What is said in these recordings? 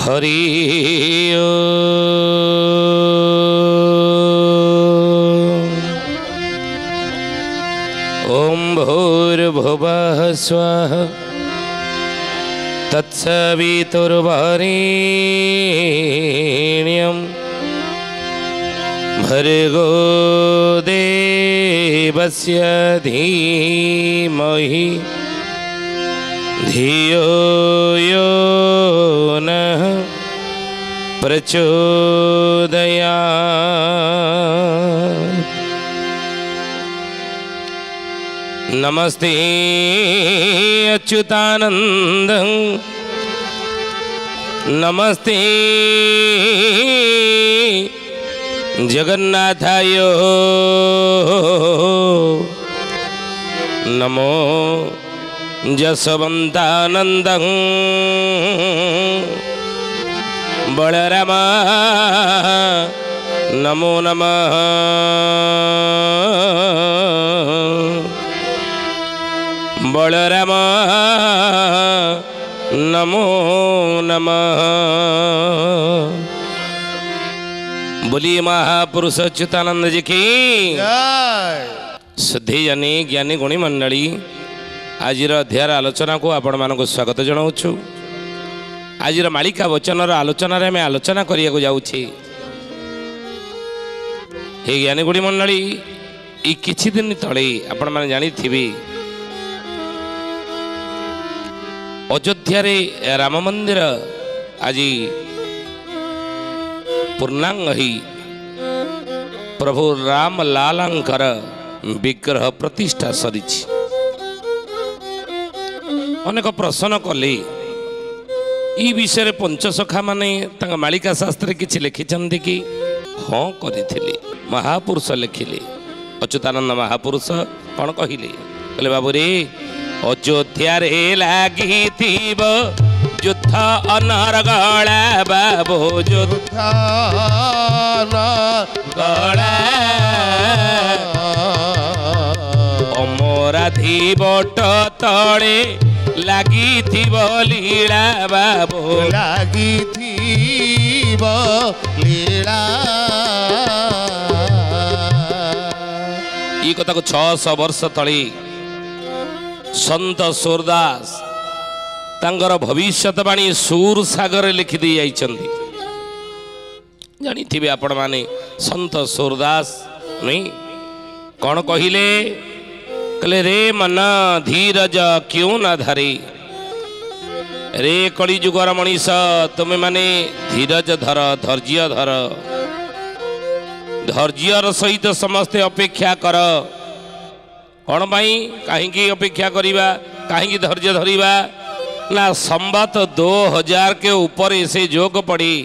हरि ओम भूर्भुवः स्वः तत्सवितुर्वरेण्यं भर्गो देवस्य धीमहि धियो यो नः प्रचोदयात्। नमस्ते अच्युतानन्दं नमस्ते जगन्नाथाय नमो जसवन्तानन्दं बलराम नमो नमः बलराम नमो नमः। बोलिए महापुरुष अच्युतानंद जी की शुद्धि जानी ज्ञानी गुणी मंडली आज अध्याय आलोचना को आपण मानक स्वागत जनाऊँ। आज मालिका वचनर आलोचना रे मैं आलोचना करिया को जाऊँगी। हे ज्ञानी गुणी मंडली ई किछि दिन तले आपण माने जानी थिबी अयोध्या रे राम मंदिर आज पूर्णांग ही प्रभु राम लालांकर विग्रह प्रतिष्ठा सरी। अनेक प्रश्न कले ई विषय पंचसखा माने तंग मालिका शास्त्र किछि लिखिछन्ति कि हाँ करिथिले महापुरुष लिखिले। अच्युतानंद महापुरुष कौन कहिले कहले बाबू रे अयोध्या रे लागी थीब युद्ध अनरगला बाबू युद्ध अनरगला अमराधी बट तले लागी थीब लीला बाबू लागी थीब लीला। ई कथा को 600 वर्ष तले संत सूरदास तांगर भविष्यवाणी सूर सागर लिखि दी जाइछन्ति। जानी थिबे आपण माने संत सूरदास नहीं कौन कहिले कहले रे मन धीरज क्यों न धरे रे कली जुगर मनीष तुमे माने धीरज धर धैर्य धर धैर्यर सहित समस्ते अपेक्षा कर। कौन पाई कहीं अपेक्षा करिबा कहीं धैर्य धरिबा ना संवत 2000 के ऊपर से जोग पड़ी।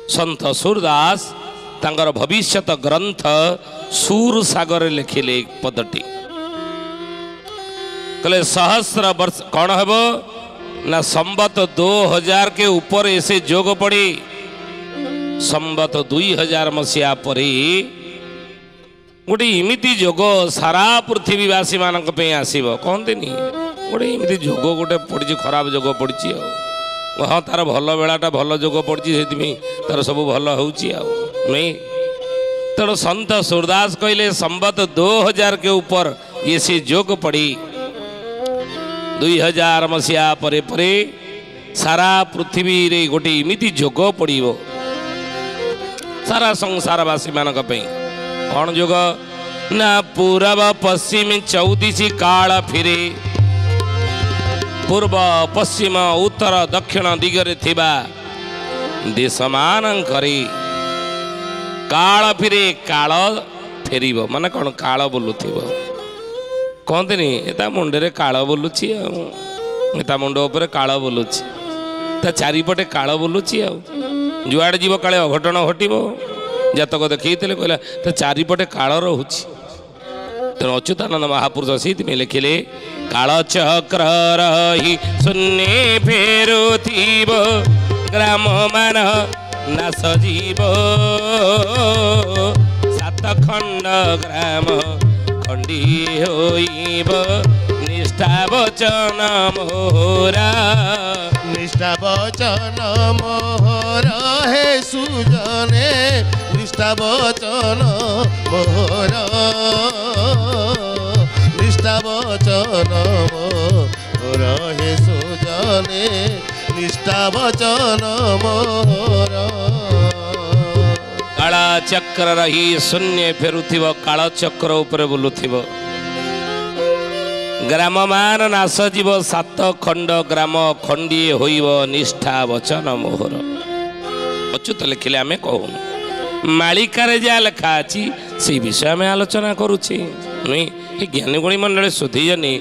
संत सूरदास तांगर भविष्यत ग्रंथ सूर सागर लिखिले पदटी कहले सहस्र वर्ष कौन हम ना संवत 2000 के ऊपर से जोग पड़ी। संवत 2000 मसीहा पर गोटे इमिति जोग सारा पृथ्वीवासी मानक पे आसीबो कहते गोटे इमिति जोग गोटे पड़ी खराब जोग पड़ी हाँ तार भल बेलाटा भल जोग पड़ी से तार सब भल होई तेणु संत सूरदास कहले संवत 2000 के ऊपर ये से जोग पड़ी 2000 मसीहा परे परे सारा पृथ्वी रे गोटे इमिति जोग पड़िबो सारा संसारवासी मानक पे। कौन जोग ना पूर्व पश्चिम 34 काल फिरे पूर्व पश्चिम उत्तर दक्षिण दिगरे थिबा देश मानकरे काल फिरे काल फेरिबो माने कौन काल बोलुथिबो कहते एता मुंडे काल बोलुची एता मुंड उपर काल बोलुची ता चारिपटे काल बोलुची जुआड़े जीव काले अघटन घटो जातक देखते कहला तो चारिपटे काल रोची। तेणु अच्युतानंद महापुरुष से लिखिले काल चक्र रही शून्य फेरुथिब ग्राम मान नाश जीव सात खंड ग्राम खंडी होइब निष्ठा वचन मोरा निष्ठा वचन मोहर हे सुजने निष्ठा वचन मोहर निष्ठा वचन मोहर हे सुजने निष्ठा वचन मोहर काला चक्र रही शून्य फेरुथिव काल चक्र ऊपर बुलुथिव ग्राम मान नाश जीव सात खंड ग्राम खंडीए होइब निष्ठा वचन मोहर अच्युत लिखिले आमे कहूँ मालिकार जहाँ लिखा अच्छी से विषय आम आलोचना करुचे नुई ज्ञानी गुणी मंडल सुधीजनी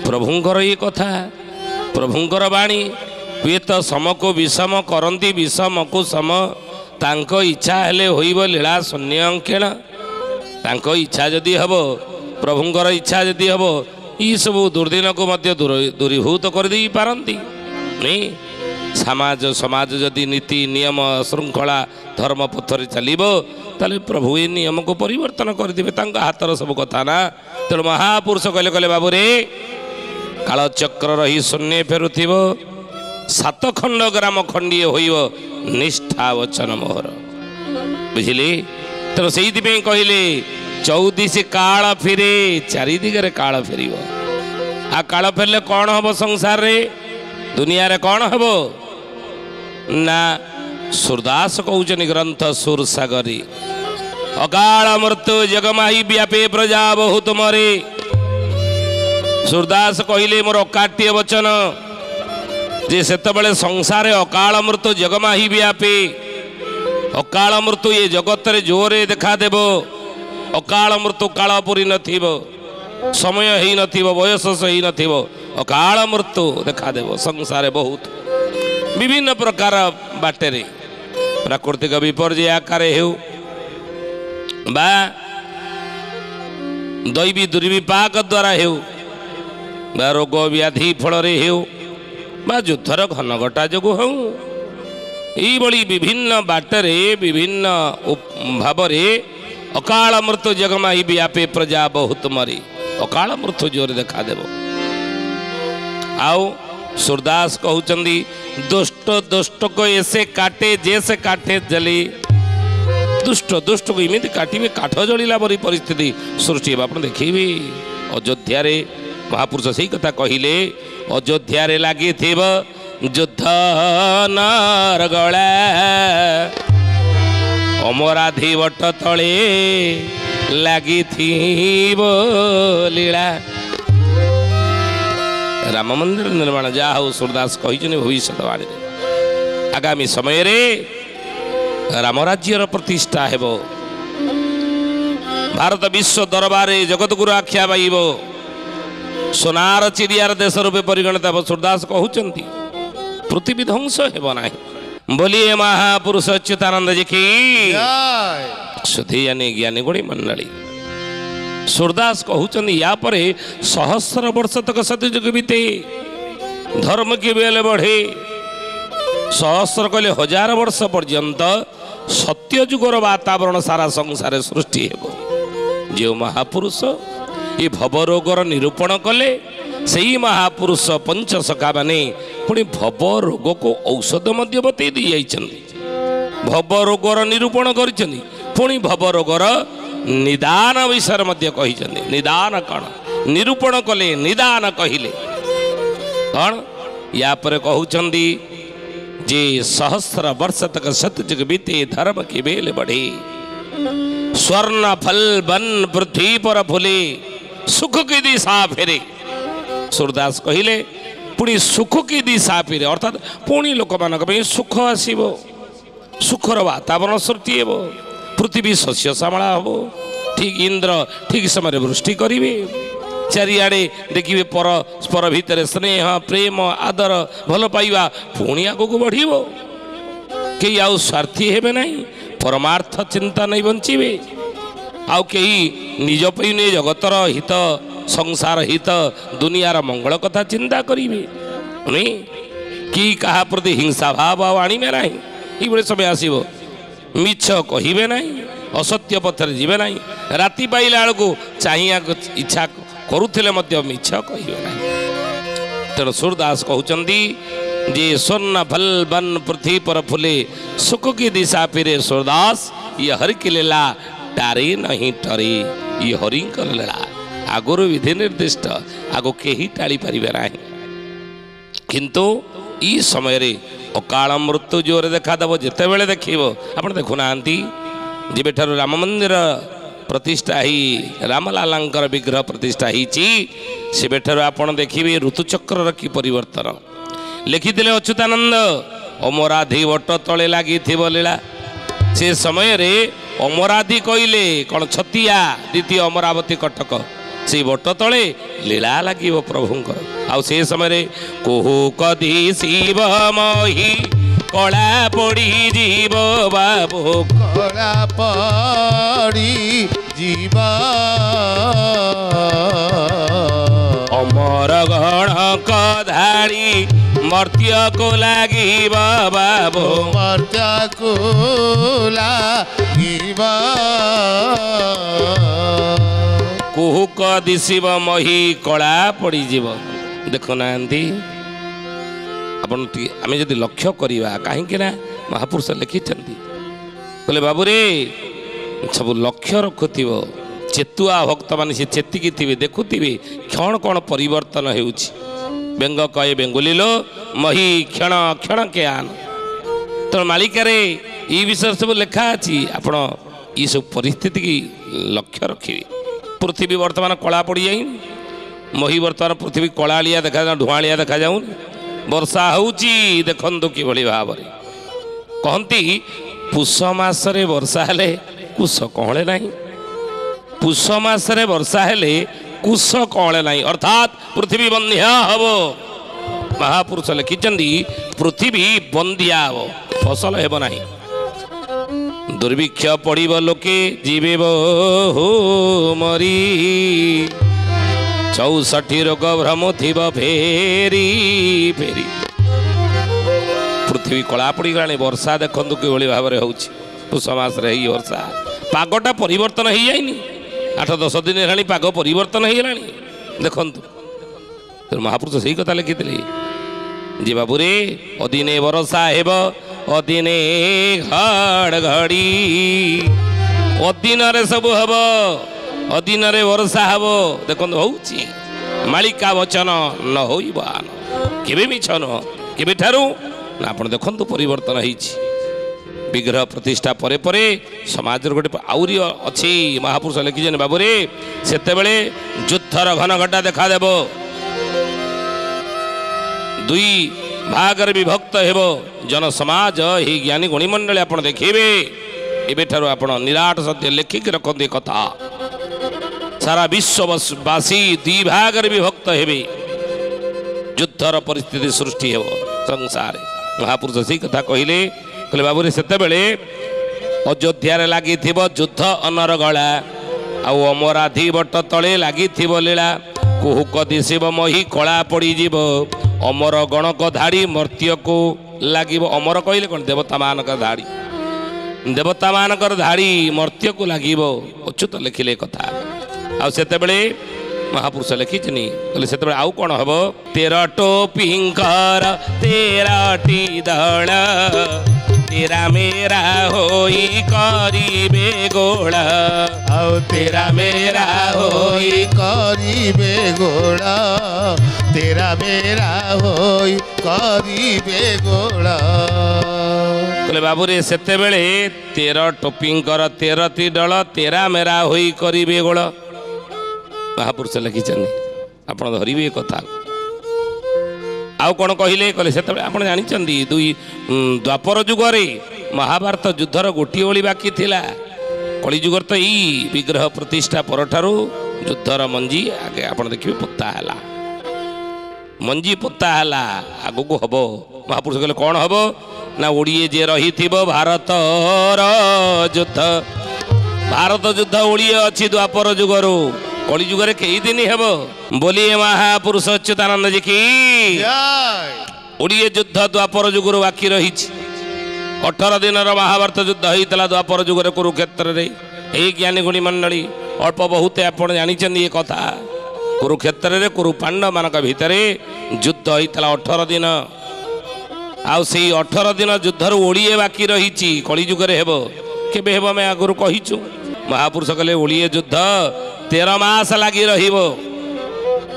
प्रभुंकर ये कथा प्रभुंकर बाणी हुए तो सम को विषम करती विषम को सम तांको इच्छा हेले होइब लीला शून्य अंकेण तांको इच्छा जदि हब प्रभुंकर इच्छा जदि हब ये सब दुर्दिन को मध्य दूरीभूत कर दे पारती नहीं समाज समाज जदि नीति नियम श्रृंखला धर्म पथर चलो ताले प्रभु ये नियम को परिवर्तन करदे हाथर सब कथा ना तेणु महापुरुष कहले कहले बाबू रे काल चक्र रही शून्य फेरुथिव सात खंड ग्राम खंडीए होइब निष्ठा वचन मोहर बुझिले तेणु से कहले 24 काल फिरे चारि दिगरे काल फेरिब आ काल फेरले कौन हम संसार रे दुनिया रे कौन हम ना सूरदास कहउचनि ग्रंथ सुरसागरी अकाल मृत्यु जगमाही व्यापे प्रजा बहुत मरे सूरदास कहले मोर अकाट्य वचन जे सेतबेले संसार अकाल मृत्यु जगमाही व्यापे अकाल मृत्यु ये जगत रे जोरे देखा देबो अकाल मृत्यु काल पुरी नथिबो समय ही नथिबो बयस ही नथिबो अकाल मृत्यु देखा देबो संसार बहुत विभिन्न प्रकार बाटेरे प्राकृतिक विपर्य आकार हेउ बा दैवी दुर्विपाक द्वारा हेउ बा रोग व्याधि फल रे हेउ बा युद्धर घनघटा जोगु हूँ यही विभिन्न बाटरे विभिन्न भाव अकाल मृत्यु जगमाही व्यापे प्रजा बहुत मरी अकाल मृत्यु जोर देखा देव आउ सूरदास कहउचंदी दुष्ट दुष्ट को ऐसे काटे जैसे काटे जली दुष्ट दुष्ट को इमिति काटिबे काठ जलिला बरी परिस्थिति सृष्टि आप देखिबे अयोध्या रे महापुरुष सही कथा कहिले अयोध्या रे लागी थिब युद्ध नरगला अमराधी वट तले लगी थी लीला राम मंदिर निर्माण जहा हो सूरदास कही भविष्यवाणी आगामी समय रे राम राज्यर प्रतिष्ठा हेब भारत विश्व दरबार जगत गुरु आख्या पाइब सोनार चिड़ियार देश रूपे परिगणित हे सूरदास कहउचंती पृथ्वी ध्वंस हेब नाही बोलिए महापुरुष अच्युतानंद जी की सुधी ज्ञानी गुणी मंडली सूरदास कहउचंदी या परे सहस्र वर्ष तक सतयुग बीते धर्म की बेल बढ़े सहस्र कहले 1000 वर्ष पर्यंत सत्ययुगर वातावरण सारा संसार सृष्टि हेब जो महापुरुष ये भवरोगर निरूपण कले सही महापुरुष पंच सखा माने पुणी भव रोग को औषध मध्य बतई दी जाइछन्ति भव रोगर निरूपण करिछन्ति पुणी भव रोगर निदान विषय मध्य कहिछन्ति निदान कण निरूपण कले निदान कहिले कण या पर कहउछन्ति जे सहस्र वर्ष तक सतयुग बीते धर्म की बेल बढ़े स्वर्ण फल बन पृथ्वी पर फुले सुख की दिशा फेरे सूरदास कहिले पुणी सुख की दिशा फेरे अर्थात पुणी लोक मानक पे सुख आसीबो सुखर वातावरण सृष्टि हेबो पृथ्वी शस्य श्यामला हेबो ठीक इंद्र ठीक समय वृष्टि करिवे चारिआडे देखिए परस्पर भितर स्नेह प्रेम आदर भल पाइबा पुणी आगू बढ़िबो कई आउ स्वार्थी हेबे नहीं परमार्थ चिंता नहीं बंचिबे आउ कई निज पई ने जगतर हित संसार हित दुनियार मंगल कथा चिंता करिवे नहीं कि कहा प्रति हिंसा भाव आनिबे नहीं ये समय आसीबो मिछ कहिबे नहीं असत्य पथरे जीवे नहीं राति पाइला बेलू चाहिया इच्छा करुले मिछ कहे ना तेणु सूरदास कहउचंदी जे स्वर्ण फल बन पृथ्वी पर फूले सुख की दिशा फिरे सूरदास ये हरि की लीला टारे नहीं टरे ये हरि लीला आगुरु विधि निर्दिष्ट आगो केही टाली पारिबे नाही किंतु ई समय रे अकाल मृत्यु जोरे देखा देव जिते बेले देखिबो आपण देखुना जेबे ठारू राम मंदिर प्रतिष्ठा ही रामलालांकर विग्रह प्रतिष्ठा ही सेबे ठारू आपण देखिबे ऋतुचक्र की परिवर्तन लिखिथिले अच्युतानंद अमराधि वट तले लगी लीला से समय रे अमराधि कहले कौन छतिया द्वितीय अमरावती कटक से वट तले लीला लगे प्रभुंकर आउ से समय कोहू कदी शिव मही कला पड़ी जीव बाबू कला पड़ी जीव अमर गण कधाड़ी मर्त्य को लगी बाबू मर्त्य को लगी कुहुक दिशिव मही कला पड़ी जीव देखुना आपण आम जदि लक्ष्य करवा कहीं महापुरुष लिखिंट कहले बाबू रे सब लक्ष्य रखुव चेतुआ भक्त मान से चेतिकी थे देखुवे क्षण कौन परिवर्तन हो बेंग कहे बेंगुली लो मही क्षण क्षण के आन तो मालिकार ये विषय सब लिखा अच्छी आपण ये सब परिस्थिति की लक्ष्य रखिए पृथ्वी वर्तमान कला पड़ जाए मही वर्तमान पृथ्वी कलालिया देखा धुआलिया देखा जाऊन वर्षा होची देखंतु कि भाव में कहती पुष मासरे वर्षा हेले कुश कहले नहीं पुष मासरे वर्षा हेले कुश कहले नहीं अर्थात पृथ्वी बंधिया हम महापुरुष लिखिंट पृथ्वी बंधिया हम फसल हेब नहीं दुर्भिक्ष पड़ब लोके जीवे हो मरी 64 रोग भ्रम थी फेरी फेरी पृथ्वी कला पड़गला वर्षा देखु कि भाव में हो पुष मासरे वर्षा पागटा परिवर्तन हो जाए 8-10 दिन है पाग परिवर्तन हो देखु महापुरुष से कथा लिखी जी बाबू रे अदिने वर्षा हेब अदिने घड़घड़ी अदिन सब हम अदिन वर्षा हम देखो होची मालिका वचन न होइबान केबे मिछ न केबे ठारू ना आपण देखंतु परिवर्तन होईची विग्रह प्रतिष्ठा परे परे समाज गोटे आउरी अच्छी महापुरुष लिखिजन बाबू रे सेते बेले युद्धर घन घटा देखा देब दुई भागर विभक्त हेब जन समाज ही ज्ञानी गुणी मंडली आपण देखिबे एबे ठारू आपण निराट सत्य लेखिक रखते कथा सारा विश्ववासी दुई भागर विभक्त हेबे युद्धर परिस्थिति सृष्टि हेब संसार महापुरुष से कथा कहले कहले बाबू रे सेते बेले अयोध्या रे लागि थिबो युद्ध अनर गला आ अमराधि बट तले लागि थिबो लीला कुहुक दिशिव मही कला पड़ी जीव अमर गणक धाड़ी मर्त्य को लगे अमर कहले कौन देवता मान धाड़ी देवता मान धाड़ी मर्त्य को लगे अच्युत लिखिले कथा आते महापुरुष लिखिनी कहले से आउ कौन हम 13 टोपींकर 13टी दल तेरा मेरा होई करीबे गोड़ आओ तेरा मेरा होई करीबे गोड़ तेरा मेरा होई करीबे गोड़ कहले बाबू रे सेते बेले 13 टोपींकर 13टी दल तेरा मेरा होई करीबे गोड़ महापुरुष लिखिछन आपण धरिबे कथा आउ कौन कहले कहले से आप जानते दुई द्वापर जुगरे महाभारत युद्धर गोटे ओली बाकी थिला कली जुगर तो यही विग्रह प्रतिष्ठा परठारू युद्धर मंजी आगे आप देखिए पोता है मंजी पोता है आग को हम महापुरुष कहले कौन हम ना ओडिए जे रही भारत युद्ध भारत युद्ध ओडिए अच्छी द्वापर जुगरू कली जुगरे कई दिन हेब बोलिए महापुरुष अच्युतानंद जी की ओडिए युद्ध द्वापर जुगुरु बाकी रही 18 दिन महाभारत युद्ध होता द्वापर जुगरे कुरुक्षेत्र रे यही ज्ञानी गुणी मंडली अल्प बहुते आप जानते ये कथा कुरुक्षेत्र रे कुरु पांडव मान भितर युद्ध होता 18 दिन आउ से 18 दिन युद्धर ओडिए बाकी रही कलिजुगे हेब केबे हेब आम आगु कहीचु महापुरुष कहले ओडिए युद्ध 13 मास लगी रहिबो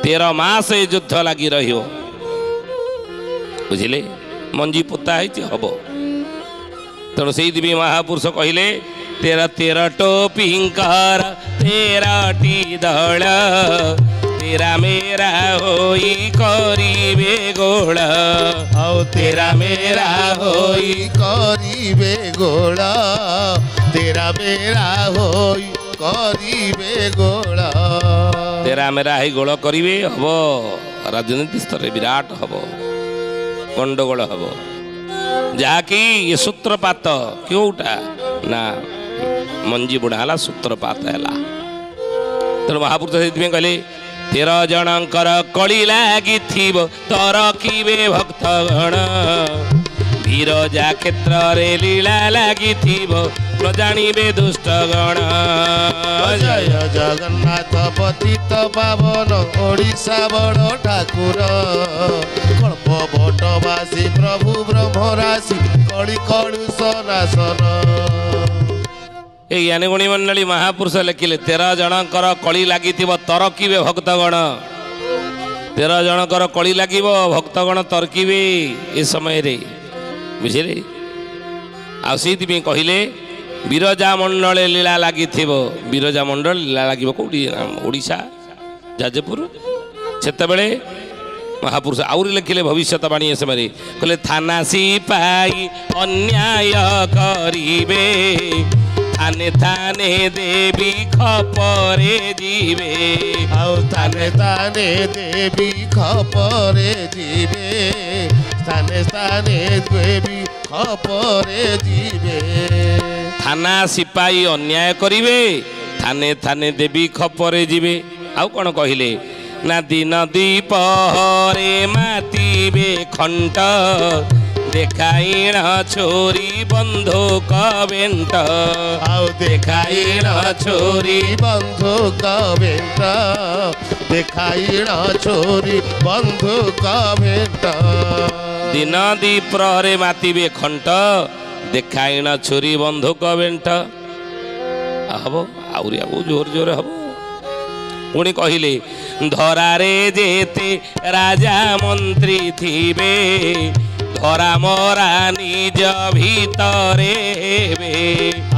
13 मास ए युद्ध लगी रहिबो बुझिले मंजी पोता है हम तेणु से महापुरुष कहले 13 टोपिंकर 13टी दल तेरा मेरा होई करिबे गोल आओ तेरा मेरा होई करिबे गोल तेरा मेरा होई करिबे गोल तेरा मेरा ही गोल करिबे हबो राजनीति स्तर विराट हबो गंडगोल हबो जाकि ये सूत्रपात क्योंटा ना मंजी बुढ़ा है सूत्रपात है तेणु महापुरुष से कहले 13 जनकर कली लगी तरकीबे भक्तगण विरजा क्षेत्र रे लीला लगी न जानिबे दुष्टगण जय जगन्नाथ पतित पावन ओडिशा बड़ ठाकुर कल्प बटवासी प्रभु ब्रह्मराशि कଳି कलुष नाशन ए ज्ञानीगुणी मंडली महापुरुष लिखिले 13 जनकर कली लगी तरकीबे भक्तगण 13 जनकर कली लगी भक्तगण तरकीबे ए समय रे बुझे आसी कहले विरजा मंडल लीला लगी विरजा मंडल लीला लगे कौटी ओडिशा जाजपुर से महापुरुष आउरी लिखिले भविष्यवाणी ए समय कहले थाना सिपाही अन्याय करिबे थाने थाने देवी खपरे जीवे आओ थाने थाने देवी खपरे जीवे स्थाने स्थाने देवी खपरे जीवे थाना सिपाही अन्याय करिवे थाने थाने देवी खपरे जीवे आउ कौन कहले ना दिन दीपहरे मातिबे खंट देखाइण छोरी बंधुक बेंट आओ देखाइण छोरी बंधुक बेंट देखाइण छोरी बंधुक बेंट दिन दीप्रहरे मातिबे खंट देखाइण छोरी बंधुक बेंट हम आउरी आगु जोर जोर हम पुणी कहले धरारे जेते राजा मंत्री थिबे धरा मरा निज भितरे हेबे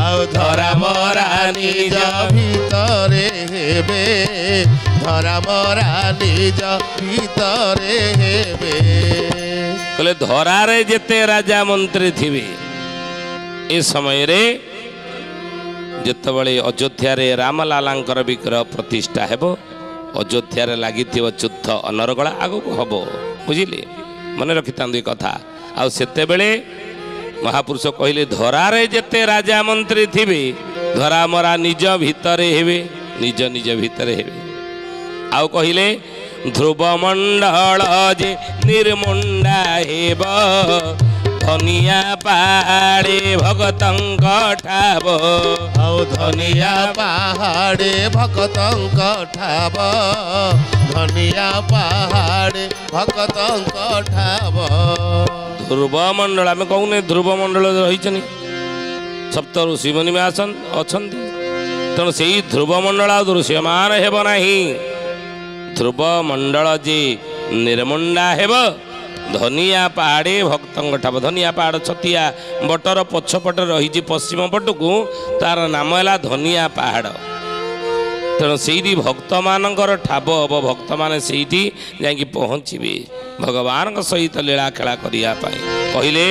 आओ धरा मरा निज भितरे हेबे धरा मरा निज भितरे हेबे कहले धरारे जेते राजा मंत्री थिबे ए समय रे जेतबळे अयोध्या रे रामलालांकर विग्रह प्रतिष्ठा हेबो अयोध्या रे लागिथिबो युद्ध अनरगला आगु हबो बुझिले मन रखितांदी कथा आ सेते बेले महापुरुष कहले धरारे जेते राजा मंत्री थिबे धरा मरा निज भितरे हेबे निज निज भितरे हेबे आउ कहले ध्रुव मंडल जे निर्मुंडा हेब धनिया पहाड़े भगतंक ठाब आओ धनिया पहाड़े भगतंक ठाब धनिया पहाड़े भगतंक ठाब ध्रुव मंडल आम कहूने ध्रुव मंडल रही सप्त ऋषि मुनि में अच्छा तेणु से ध्रुव मंडल दृश्यमान हेब नहीं ध्रुव मंडल जे निर्मुंडा हेब धनिया पहाड़े भक्तंक ठाब धनिया पहाड़ छतिया बटर पछपटे रही पश्चिम पट को तार नाम है धनिया पहाड़ तेणु से भक्त मानकर ठाब हम भक्त मैंने से पहुँचे भगवान सहित लीला खेला करने कहले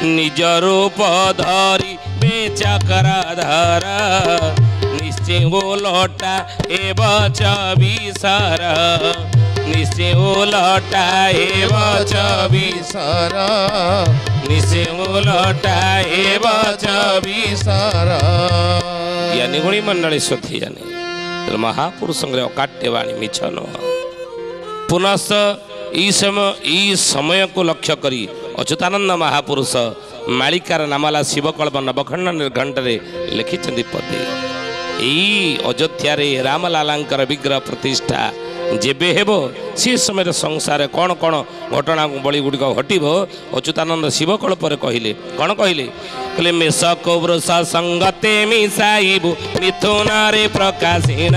निज रूप धरी बेचकर धर निश्चय लटा एव चविसर निश्चय लटा एव चविसर निश्चय लटा एव चविसर ज्ञानी गुणी मंडली स्वथी जाने महापुरुष अकाट्य वाणी मिछ नुह पुनश्च ई समय को लक्ष्य करी अच्युतानंद महापुरुष मालिकार नामला शिवकल्प नवखंड निर्घंटे लिखिं पदे ଏଇ ଅଯୋଧ୍ୟାରେ ରାମଲାଲାଙ୍କର ବିଗ୍ରହ ପ୍ରତିଷ୍ଠା ଯେବେ ହେବ ସେ ସମୟରେ ସଂସାରରେ କ'ଣ କ'ଣ ଘଟଣା ବଳି ଗୁଡ଼ିକ ଘଟିବ ଅଚ୍ୟୁତାନନ୍ଦ ଶିବକଳ୍ପରେ କହିଲେ କ'ଣ କହିଲେ କହିଲେ ମେଷକ ବୃଷ ସଙ୍ଗତେ ମିଶାଇବୁ ମିଥୁନରେ ପ୍ରକାଶିନ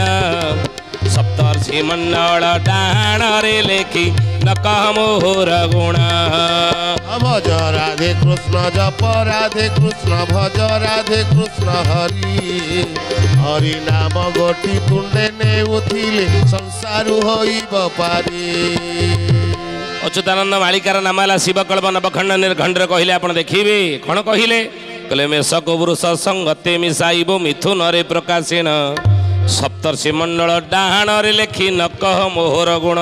ସପ୍ତର୍ଷି ମଣ୍ଡଳ ଡାହାଣରେ ଲେଖି ନକହ ମୋହର ଗୁଣ ଭଜ ରାଧେ କୃଷ୍ଣ ଜପ ରାଧେ କୃଷ୍ଣ ଭଜ ରାଧେ କୃଷ୍ଣ ହରି ହରି ନାମ ଗୋଟି ତୁଣ୍ଡେ ନେଉଥିଲେ ସଂସାରୁ ହୋଇବ ପାରି। ଅଚ୍ୟୁତାନନ୍ଦ ମାଳିକାର ନାମ ହେଲା ଶିବକଳ୍ପ ନବଖଣ୍ଡ ନିର୍ଖଣ୍ଡରେ କହିଲେ ଆପଣ ଦେଖିବେ କ'ଣ କହିଲେ କହିଲେ ମେଷକ ବୃଷ ସଙ୍ଗତେ ମିଶାଇବ ମିଥୁନରେ ପ୍ରକାଶିନ ସପ୍ତର୍ଷି ମଣ୍ଡଳ ଡାହାଣରେ ଲେଖି ନକହ ମୋହର ଗୁଣ।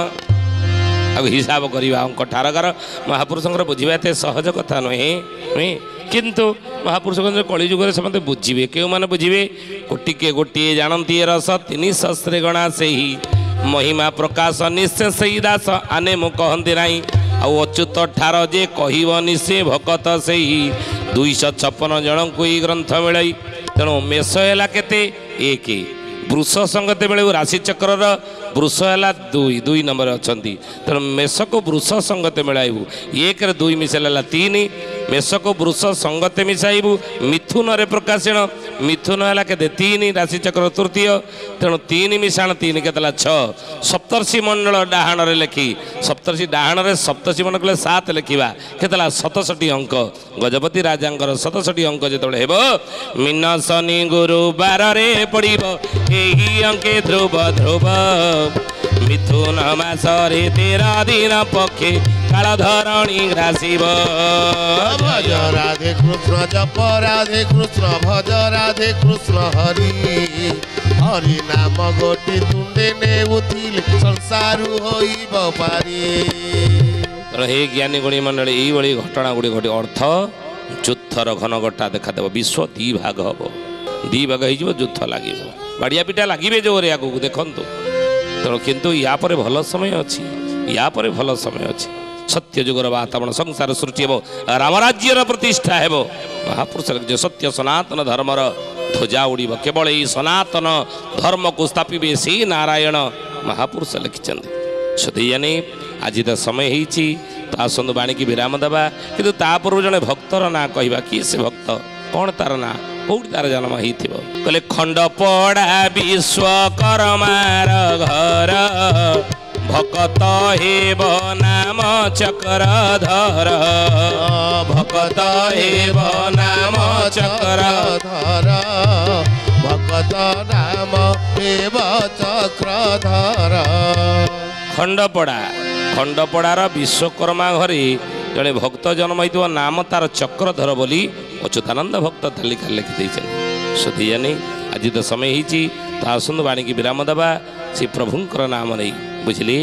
ଆଉ ହିସାବ କରିବା ଅଙ୍କ ଠାରକାର ମହାପୁରୁଷଙ୍କର ବୁଝିବା ଏତେ ସହଜ କଥା ନୁହେଁ କିନ୍ତୁ ମହାପୁରୁଷଙ୍କ କଳିଯୁଗରେ ସେମାନେ ବୁଝିବେ କେଉଁମାନେ ବୁଝିବେ କୋଟିକେ ଗୋଟିଏ ଜାଣନ୍ତି ରସ 300 ଗଣା ସେହି ମହିମା ପ୍ରକାଶ ନିଶ୍ଚୟ ସେଇ ଦାସ ଆନେ ମୁଁ କହନ୍ତି ନାହିଁ ଆଉ ଅଚ୍ୟୁତ ଠାର ଯେ କହିବନି ସେ ଭକତ ସେହି 256 ଜଣଙ୍କୁ ଏଇ ଗ୍ରନ୍ଥ ମିଳାଇ ତେଣୁ ମେଷ ହେଲା କେତେ 1 ବୃଷ ସଙ୍ଗତେ ମିଳିବ ରାଶିଚକ୍ରର ବୃଷ ହେଲା 2 ନମ୍ବର ଅଛନ୍ତି ତେଣୁ ମେଷକୁ ବୃଷ ସଙ୍ଗତେ ମିଳାଇବୁ 1ରେ 2 ମିଶାଇଲେ ହେଲା 3 ମେଷକୁ ବୃଷ ସଙ୍ଗତେ ମିଶାଇବୁ ମିଥୁନରେ ପ୍ରକାଶିଣ ମିଥୁନ ହେଲା କେତେ 3 ରାଶିଚକ୍ର ତୃତୀୟ ତେଣୁ 3 ମିଶାଣ 3 କେତେ ହେଲା 6 ସପ୍ତର୍ଷି ମଣ୍ଡଳ ଡାହାଣରେ ଲେଖି ସପ୍ତର୍ଷି ଡାହାଣରେ ସପ୍ତର୍ଷି ମଣ୍ଡଳ କଲେ 7 ଲେଖିବା କେତେ ହେଲା 67 ଅଙ୍କ ଗଜପତି ରାଜାଙ୍କର 67 ଅଙ୍କ ଯେତେବେଳେ ହେବ ମୀନ ଶନି ଗୁରୁବାରରେ ପଡ଼ିବ ଏହି ଅଙ୍କେ ଧ୍ରୁବ ଧ୍ରୁବ ମିଥୁନ ମାସରେ 13 ଦିନ ପକ୍ଷେ କାଳ ଧରଣୀ ଗ୍ରାସିବ ଭଜ ରାଧେ କୃଷ୍ଣ ଜପ ରାଧେ କୃଷ୍ଣ ଭଜ ରାଧେ କୃଷ୍ଣ ହରି ହରି ନାମ ଗୋଟି ତୁଣ୍ଡେ ନେଉଥିଲେ ସଂସାରୁ ହୋଇବ ପାରି। ତେଣୁ ହେ ଜ୍ଞାନୀ ଗୁଣୀ ମଣ୍ଡଳୀ ଏଇଭଳି ଘଟଣା ଗୁଡ଼ିକ ଘଟି ଅର୍ଥ ଯୁଦ୍ଧର ଘନଘଟା ଦେଖାଦେବ ବିଶ୍ୱ 2 ଭାଗ ହେବ 2 ଭାଗ ହେଇଯିବ ଯୁଦ୍ଧ ଲାଗିବ ବାଡ଼ିଆ ପିଟା ଲାଗିବେ ଜୋରେ ଆଗକୁ ଦେଖନ୍ତୁ ତେଣୁ କିନ୍ତୁ ୟା ପରେ ଭଲ ସମୟ ଅଛି ୟା ପରେ ଭଲ ସମୟ ଅଛି ସତ୍ୟ ଯୁଗର ବାତାବରଣ ସଂସାର ସୃଷ୍ଟି ହେବ ରାମରାଜ୍ୟର ପ୍ରତିଷ୍ଠା ହେବ ମହାପୁରୁଷ ଯେ ସତ୍ୟ ସନାତନ ଧର୍ମର ଧ୍ୱଜା ଉଡ଼ିବ କେବଳ ଏଇ ସନାତନ ଧର୍ମକୁ ସ୍ଥାପିବେ ସେଇ ନାରାୟଣ ମହାପୁରୁଷ ଲେଖିଛନ୍ତି ସଦେୟାନି ଆଜି ତ ସମୟ ହେଇଛି ତ ଆସନ୍ତୁ ବାଣୀକି ବିରାମ ଦେବା କିନ୍ତୁ ତା ପୂର୍ବରୁ ଜଣେ ଭକ୍ତର ନାଁ କହିବା କିଏ ସେ ଭକ୍ତ କ'ଣ ତାର ନାଁ କୋଉଠି ତାର ଜନ୍ମ ହେଇଥିବ କହିଲେ ଖଣ୍ଡପଡ଼ା ବିଶ୍ୱକର୍ମାର ଘର ଭକତ ହେବ ନାମ ଚକ୍ରଧର ଭକତ ହେବ ନାମ ଚକ୍ରଧର ଭକତ ନାମ ହେବ ଚକ୍ରଧର। ଖଣ୍ଡପଡ଼ାର ବିଶ୍ୱକର୍ମା ଘରେ ଜଣେ ଭକ୍ତ ଜନ୍ମ ହେଇଥିବ ନାମ ତାର ଚକ୍ରଧର ବୋଲି ଅଚ୍ୟୁତାନନ୍ଦ ଭକ୍ତ ତାଲିକା ଲେଖିଦେଇଛନ୍ତି ସଦିୟାନି ଆଜି ତ ସମୟ ହେଇଛି ତ ଆସନ୍ତୁ ବାଣୀକି ବିରାମ ଦେବା ସେ ପ୍ରଭୁଙ୍କର ନାମ ନେଇ ବୁଝିଲି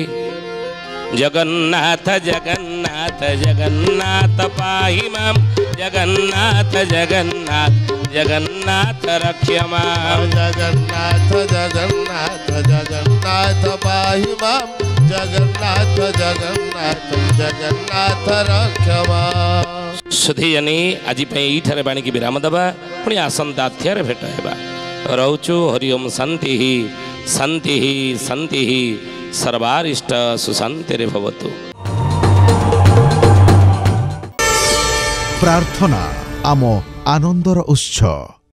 ଜଗନ୍ନାଥ ଜଗନ୍ନାଥ ଜଗନ୍ନାଥ ପାହି ମାମ୍ ଜଗନ୍ନାଥ ଜଗନ୍ନାଥ ଜଗନ୍ନାଥ ରକ୍ଷ ମାମ୍ ଜଗନ୍ନାଥ ଜଗନ୍ନାଥ ଜଗନ୍ନାଥ ପାହି ମାମ୍ ଜଗନ୍ନାଥ ଜଗନ୍ନାଥ ଜଗନ୍ନାଥ ରକ୍ଷ ମାମ୍। ସୁଧୀୟାନି ଆଜି ପାଇଁ ଏଇଠାରେ ବାଣୀକି ବିରାମ ଦେବା ପୁଣି ଆସନ୍ତା ଅଧ୍ୟାୟରେ ଭେଟ ହେବା ରହୁଛୁ ହରି ଓମ୍ ଶାନ୍ତି ଶାନ୍ତି ଶାନ୍ତି ସର୍ବାରିଷ୍ଟ ସୁଶାନ୍ତିରେ ଭବତୁ। ପ୍ରାର୍ଥନା ଆମ ଆନନ୍ଦର ଉତ୍ସ।